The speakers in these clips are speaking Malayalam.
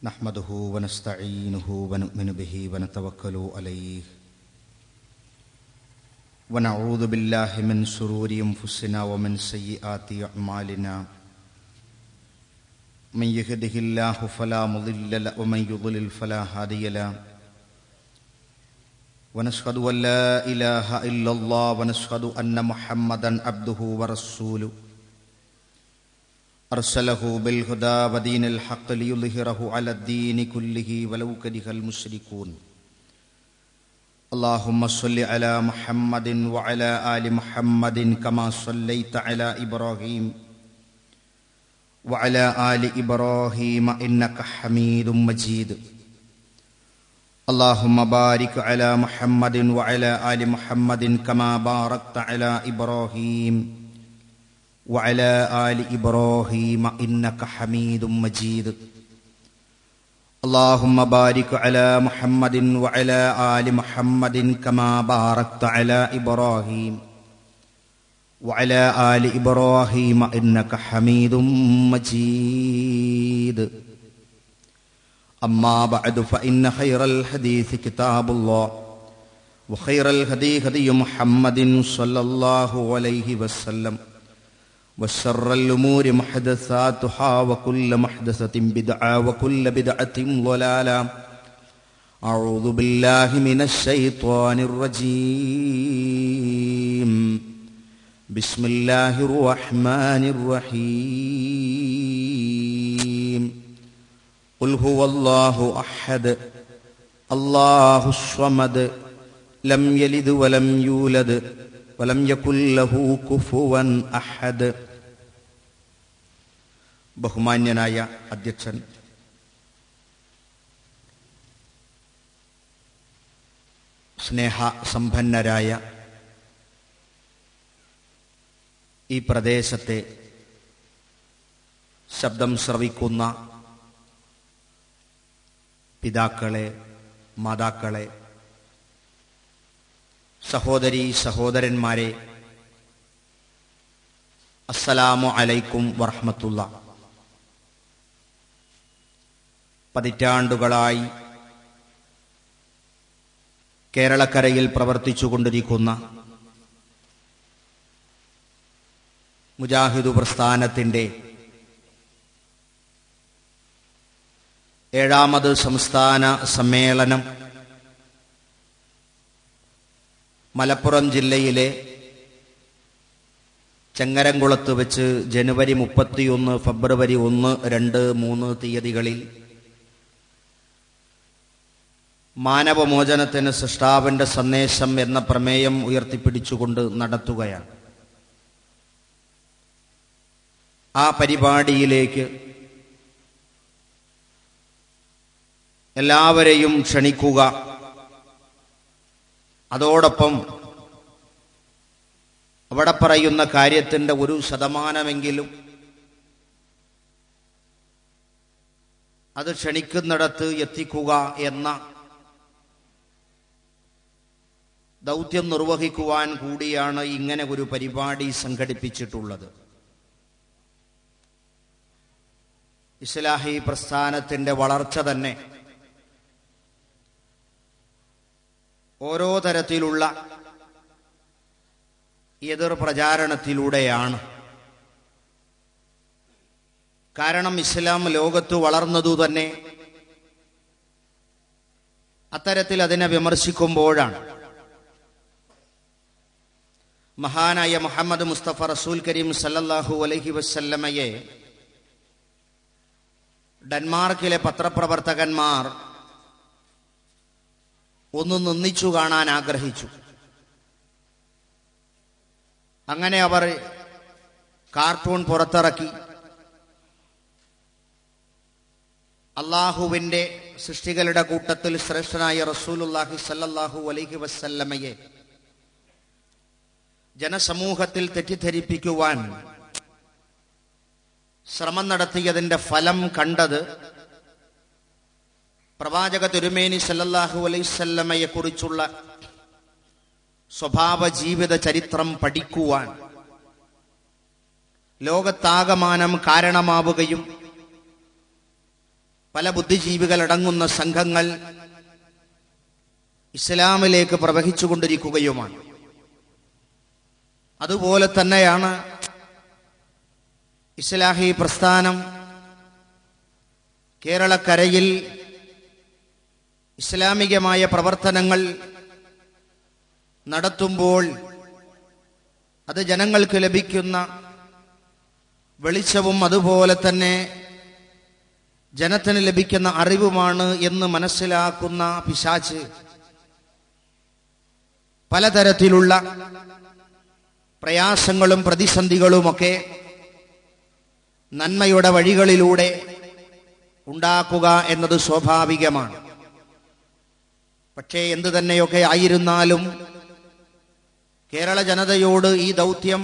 نحمده ونستعينه ونؤمن به ونتوكل عليه ونعوذ بالله من شرور أنفسنا ومن سيئات أعمالنا من يهده الله فلا مضل له ومن يضلل فلا هادي له ونشهد أن لا إله إلا الله ونشهد أن محمدا عبده ورسوله أرسله بالهدى ودين الحق ليظهره على الدين كله ولو كره المشركون اللهم صل على محمد وعلى آل محمد كما صليت على إبراهيم وعلى آل إبراهيم إنك حميد مجيد اللهم بارك على محمد وعلى آل محمد كما باركت على إبراهيم وعلى آل إبراهيم إنك حميد مجيد اللهم بارك على محمد وعلى آل محمد كما باركت على إبراهيم وعلى آل إبراهيم إنك حميد مجيد أما بعد فإن خير الحديث كتاب الله وخير الهدي هدي محمد صلى الله عليه وسلم وشر الأمور محدثاتها وكل محدثة بدعة وكل بدعة ضلالة أعوذ بالله من الشيطان الرجيم بسم الله الرحمن الرحيم قل هو الله أحد الله الصمد لم يلد ولم يولد ولم يكن له كفوا أحد. ബഹുമാന്യനായ അധ്യക്ഷൻ, സ്നേഹസമ്പന്നരായ ഈ പ്രദേശത്തെ ശബ്ദം ശ്രവിക്കുന്ന പിതാക്കളെ, മാതാക്കളെ, സഹോദരീ സഹോദരന്മാരെ, അസ്സലാമു അലൈക്കും വറഹ്മത്തുള്ളാഹി. പതിറ്റാണ്ടുകളായി കേരളക്കരയിൽ പ്രവർത്തിച്ചുകൊണ്ടിരിക്കുന്ന മുജാഹിദ് പ്രസ്ഥാനത്തിൻ്റെ 7ാമത് സംസ്ഥാന സമ്മേളനം മലപ്പുറം ജില്ലയിലെ ചങ്ങരംകുളത്ത് വെച്ച് ജനുവരി 31, ഫെബ്രുവരി 1, 2, 3 തീയതികളിൽ മാനവമോചനത്തിന് സൃഷ്ടാവിൻ്റെ സന്ദേശം എന്ന പ്രമേയം ഉയർത്തിപ്പിടിച്ചുകൊണ്ട് നടത്തുകയാണ്. ആ പരിപാടിയിലേക്ക് എല്ലാവരെയും ക്ഷണിക്കുക, അതോടൊപ്പം അവിടെ പറയുന്ന കാര്യത്തിൻ്റെ 1% അത് ക്ഷണിക്കുന്നിടത്ത് എത്തിക്കുക എന്ന ദൗത്യം നിർവഹിക്കുവാൻ കൂടിയാണ് ഇങ്ങനെ ഒരു പരിപാടി സംഘടിപ്പിച്ചിട്ടുള്ളത്. ഇസ്ലാഹി പ്രസ്ഥാനത്തിൻ്റെ വളർച്ച തന്നെ ഓരോ തരത്തിലുള്ള എതിർ പ്രചാരണത്തിലൂടെയാണ്. കാരണം ഇസ്ലാം ലോകത്ത് വളർന്നതു തന്നെ അത്തരത്തിൽ അതിനെ വിമർശിക്കുമ്പോഴാണ്. മഹാനായ മുഹമ്മദ് മുസ്തഫ റസൂൽ കരീം സല്ലല്ലാഹു അലൈഹി വസല്ലമയെ ഡെൻമാർക്കിലെ പത്രപ്രവർത്തകന്മാർ ഒന്ന് നിന്ദിച്ചു കാണാൻ ആഗ്രഹിച്ചു. അങ്ങനെ അവർ കാർട്ടൂൺ പുറത്തിറക്കി. അള്ളാഹുവിൻ്റെ സൃഷ്ടികളുടെ കൂട്ടത്തിൽ ശ്രേഷ്ഠനായ റസൂലുള്ളാഹി സല്ലല്ലാഹു അലൈഹി വസല്ലമയെ ജനസമൂഹത്തിൽ തെറ്റിദ്ധരിപ്പിക്കുവാൻ ശ്രമം നടത്തിയതിൻ്റെ ഫലം കണ്ടത് പ്രവാചക തിരുമേനി സല്ലല്ലാഹു അലൈഹി വസല്ലമയെ കുറിച്ചുള്ള സ്വഭാവ ജീവിത ചരിത്രം പഠിക്കുവാൻ ലോകത്താകമാനം കാരണമാവുകയും പല ബുദ്ധിജീവികളടങ്ങുന്ന സംഘങ്ങൾ ഇസ്ലാമിലേക്ക് പ്രവഹിച്ചുകൊണ്ടിരിക്കുകയുമാണ്. അതുപോലെ തന്നെയാണ് ഇസ്ലാഹി പ്രസ്ഥാനം കേരളക്കരയിൽ ഇസ്ലാമികമായ പ്രവർത്തനങ്ങൾ നടത്തുമ്പോൾ അത് ജനങ്ങൾക്ക് ലഭിക്കുന്ന വെളിച്ചവും അതുപോലെ തന്നെ ജനത്തിന് ലഭിക്കുന്ന അറിവുമാണ് എന്ന് മനസ്സിലാക്കുന്ന പിശാച് പലതരത്തിലുള്ള പ്രയാസങ്ങളും പ്രതിസന്ധികളുമൊക്കെ നന്മയുടെ വഴികളിലൂടെ ഉണ്ടാക്കുക എന്നത് സ്വാഭാവികമാണ്. പക്ഷേ എന്തു തന്നെയൊക്കെ ആയിരുന്നാലും കേരള ജനതയോട് ഈ ദൗത്യം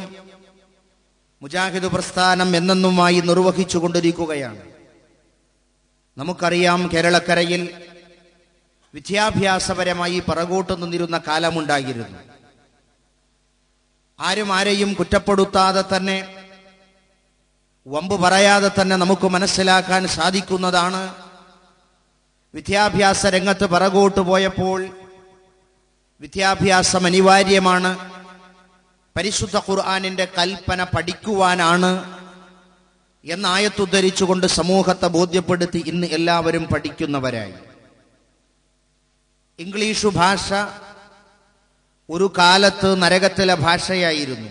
മുജാഹിദ് പ്രസ്ഥാനം എന്നെന്നുമായി നിർവഹിച്ചു കൊണ്ടിരിക്കുകയാണ്. നമുക്കറിയാം, കേരളക്കരയിൽ വിദ്യാഭ്യാസപരമായി പിറകോട്ട് നിന്നിരുന്ന കാലമുണ്ടായിരുന്നു. ആരും ആരെയും കുറ്റപ്പെടുത്താതെ തന്നെ, വമ്പ് പറയാതെ തന്നെ നമുക്ക് മനസ്സിലാക്കാൻ സാധിക്കുന്നതാണ്, വിദ്യാഭ്യാസ രംഗത്ത് പിറകോട്ട് പോയപ്പോൾ വിദ്യാഭ്യാസം അനിവാര്യമാണ്, പരിശുദ്ധ ഖുർആനിന്റെ കൽപ്പന പഠിക്കുവാനാണ് എന്നായത്തുദ്ധരിച്ചുകൊണ്ട് സമൂഹത്തെ ബോധ്യപ്പെടുത്തി ഇന്ന് എല്ലാവരും പഠിക്കുന്നവരായി. ഇംഗ്ലീഷ് ഭാഷ ഒരു കാലത്ത് നരകത്തിലെ ഭാഷയായിരുന്നു.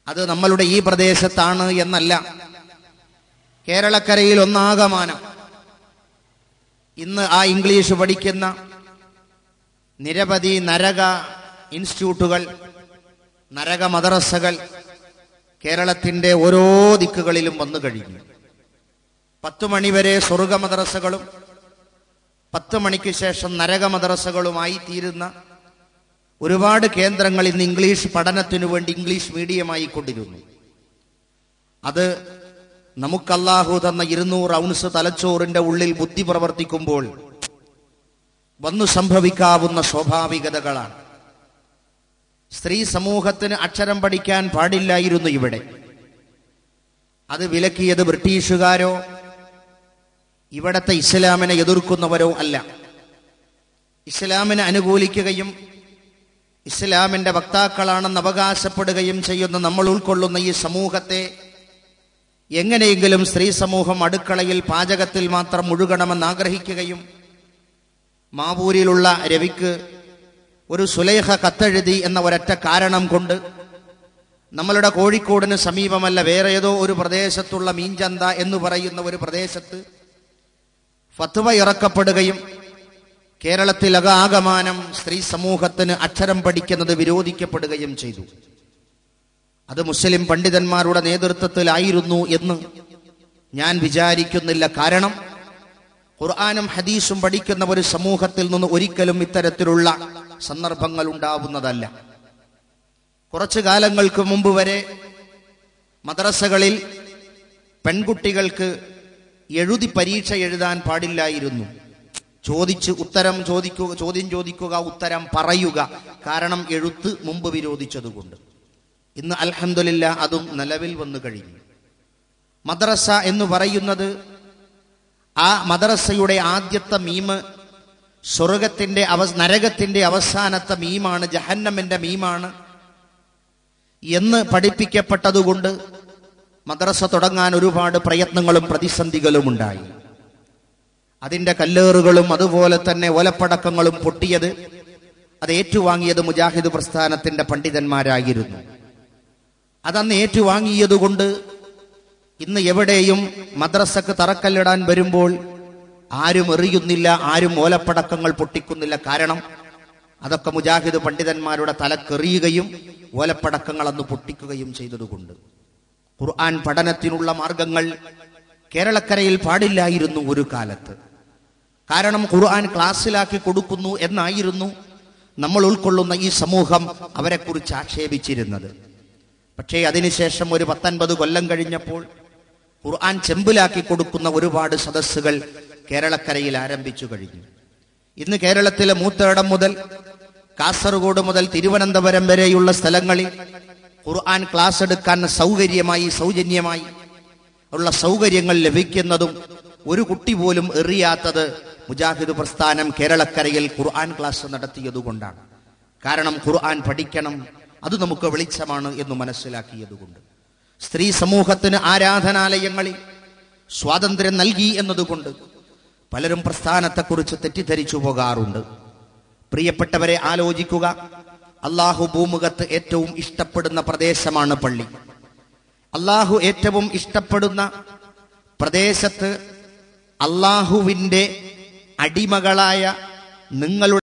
അത് നമ്മളുടെ ഈ പ്രദേശത്താണ് എന്നല്ല, കേരളക്കരയിൽ ഒന്നാകമാനം ഇന്ന് ആ ഇംഗ്ലീഷ് പഠിക്കുന്ന നിരവധി നരക ഇൻസ്റ്റിറ്റ്യൂട്ടുകൾ, നരക മദ്രസകൾ കേരളത്തിന്റെ ഓരോ ദിക്കുകളിലും വന്നു കഴിഞ്ഞു. 10 മണിവരെ സ്വർഗ മദ്രസകളും 10 മണിക്ക് ശേഷം നരക മദ്രസകളുമായി തീരുന്ന ഒരുപാട് കേന്ദ്രങ്ങൾ ഇന്ന് ഇംഗ്ലീഷ് പഠനത്തിനു വേണ്ടി ഇംഗ്ലീഷ് മീഡിയമായി കൊണ്ടിരുന്നു. അത് നമുക്ക് അല്ലാഹു തന്ന 200 ഔൺസ് തലച്ചോറിന്റെ ഉള്ളിൽ ബുദ്ധി പ്രവർത്തിക്കുമ്പോൾ വന്നു സംഭവിക്കാവുന്ന സ്വാഭാവികതകളാണ്. സ്ത്രീ സമൂഹത്തിന് അക്ഷരം പഠിക്കാൻ പാടില്ലായിരുന്നു ഇവിടെ. അത് വിലക്കിയത് ബ്രിട്ടീഷുകാരോ ഇവിടത്തെ ഇസ്ലാമിനെ എതിർക്കുന്നവരോ അല്ല. ഇസ്ലാമിനെ അനുകൂലിക്കുകയും ഇസ്ലാമിന്റെ വക്താക്കളാണെന്ന് അവകാശപ്പെടുകയും ചെയ്യുന്ന നമ്മൾ ഉൾക്കൊള്ളുന്ന ഈ സമൂഹത്തെ എങ്ങനെയെങ്കിലും സ്ത്രീ സമൂഹം അടുക്കളയിൽ പാചകത്തിൽ മാത്രം മുഴുകണമെന്ന് ആഗ്രഹിക്കുകയും മാവൂരിലുള്ള രവിക്ക് ഒരു സുലൈഖ കത്തെഴുതി എന്ന ഒരൊറ്റ കാരണം കൊണ്ട് നമ്മളുടെ കോഴിക്കോടിന് സമീപമല്ല വേറെ ഏതോ ഒരു പ്രദേശത്തുള്ള മീൻചന്ത എന്ന് പറയുന്ന ഒരു പ്രദേശത്ത് ഫത്വ ഇറക്കപ്പെടുകയും കേരളത്തിലാകമാനം സ്ത്രീ സമൂഹത്തിന് അക്ഷരം പഠിക്കുന്നത് വിരോധിക്കപ്പെടുകയും ചെയ്തു. അത് മുസ്ലിം പണ്ഡിതന്മാരുടെ നേതൃത്വത്തിലായിരുന്നു എന്ന് ഞാൻ വിചാരിക്കുന്നില്ല. കാരണം ഖുർആനും ഹദീസും പഠിക്കുന്ന ഒരു സമൂഹത്തിൽ നിന്ന് ഒരിക്കലും ഇത്തരത്തിലുള്ള സന്ദർഭങ്ങൾ ഉണ്ടാവുന്നതല്ല. കുറച്ചു കാലങ്ങൾക്ക് മുമ്പ് വരെ മദ്രസകളിൽ പെൺകുട്ടികൾക്ക് എഴുതി പരീക്ഷ എഴുതാൻ പാടില്ലായിരുന്നു. ചോദ്യം ചോദിക്കുക, ഉത്തരം പറയുക. കാരണം എഴുത്ത് മുമ്പ് വിരോധിച്ചതുകൊണ്ട്. ഇന്ന് അൽഹംദുലില്ലാ അതും നിലവിൽ വന്നു കഴിഞ്ഞു. മദ്രസ എന്ന് പറയുന്നത് ആ മദ്രസയുടെ ആദ്യത്തെ മീമ് സ്വർഗത്തിന്റെ നരകത്തിന്റെ അവസാനത്തെ മീമാണ്, ജഹന്നമിന്റെ മീമാണ് എന്ന് പഠിപ്പിക്കപ്പെട്ടതുകൊണ്ട് മദ്രസ തുടങ്ങാൻ ഒരുപാട് പ്രയത്നങ്ങളും പ്രതിസന്ധികളും ഉണ്ടായി. അതിന്റെ കല്ലേറുകളും അതുപോലെ തന്നെ ഓലപ്പടക്കങ്ങളും പൊട്ടിയത് അത് ഏറ്റുവാങ്ങിയത് മുജാഹിദ് പ്രസ്ഥാനത്തിന്റെ പണ്ഡിതന്മാരായിരുന്നു. അതന്ന് ഏറ്റുവാങ്ങിയതുകൊണ്ട് ഇന്ന് എവിടെയും മദ്രസക്ക് തറക്കല്ലിടാൻ വരുമ്പോൾ ആരും എറിയുന്നില്ല, ആരും ഓലപ്പടക്കങ്ങൾ പൊട്ടിക്കുന്നില്ല. കാരണം അതൊക്കെ മുജാഹിദ് പണ്ഡിതന്മാരുടെ തലക്കെറിയുകയും ഓലപ്പടക്കങ്ങൾ അന്ന് പൊട്ടിക്കുകയും ചെയ്തതുകൊണ്ട്. ഖുർആൻ പഠനത്തിനുള്ള മാർഗങ്ങൾ കേരളക്കരയിൽ പാടില്ലായിരുന്നു ഒരു കാലത്ത്. കാരണം ഖുർആൻ ക്ലാസ്സിലാക്കി കൊടുക്കുന്നു എന്നായിരുന്നു നമ്മൾ ഉൾക്കൊള്ളുന്ന ഈ സമൂഹം അവരെക്കുറിച്ച് ആക്ഷേപിച്ചിരുന്നത്. പക്ഷേ അതിനുശേഷം ഒരു 19 കൊല്ലം കഴിഞ്ഞപ്പോൾ ഖുർആൻ ചെമ്പിലാക്കി കൊടുക്കുന്ന ഒരുപാട് സദസ്സുകൾ കേരളക്കരയിൽ ആരംഭിച്ചു കഴിഞ്ഞു. ഇന്ന് കേരളത്തിലെ മൂത്തേടം മുതൽ കാസർഗോഡ് മുതൽ തിരുവനന്തപുരം വരെയുള്ള സ്ഥലങ്ങളിൽ ഖുർആൻ ക്ലാസ് എടുക്കാൻ സൗജന്യമായി ഉള്ള സൗകര്യങ്ങൾ ലഭിക്കുന്നതും ഒരു കുട്ടി പോലും എറിയാത്തത് മുജാഹിദ് പ്രസ്ഥാനം കേരളക്കരയിൽ ഖുർആൻ ക്ലാസ് നടത്തിയതുകൊണ്ടാണ്. കാരണം ഖുർആൻ പഠിക്കണം, അത് നമുക്ക് വെളിച്ചമാണ് എന്ന് മനസ്സിലാക്കിയതുകൊണ്ട്. സ്ത്രീ സമൂഹത്തിന് ആരാധനാലയങ്ങളിൽ സ്വാതന്ത്ര്യം നൽകി എന്നതുകൊണ്ട് പലരും പ്രസ്ഥാനത്തെക്കുറിച്ച് തെറ്റിദ്ധരിച്ചു പോകാറുണ്ട്. പ്രിയപ്പെട്ടവരെ, ആലോചിക്കുക. അള്ളാഹു ഭൂമുഖത്ത് ഏറ്റവും ഇഷ്ടപ്പെടുന്ന പ്രദേശമാണ് പള്ളി. അള്ളാഹു ഏറ്റവും ഇഷ്ടപ്പെടുന്ന പ്രദേശത്ത് അള്ളാഹുവിൻ്റെ അടിമകളായ നിങ്ങളുടെ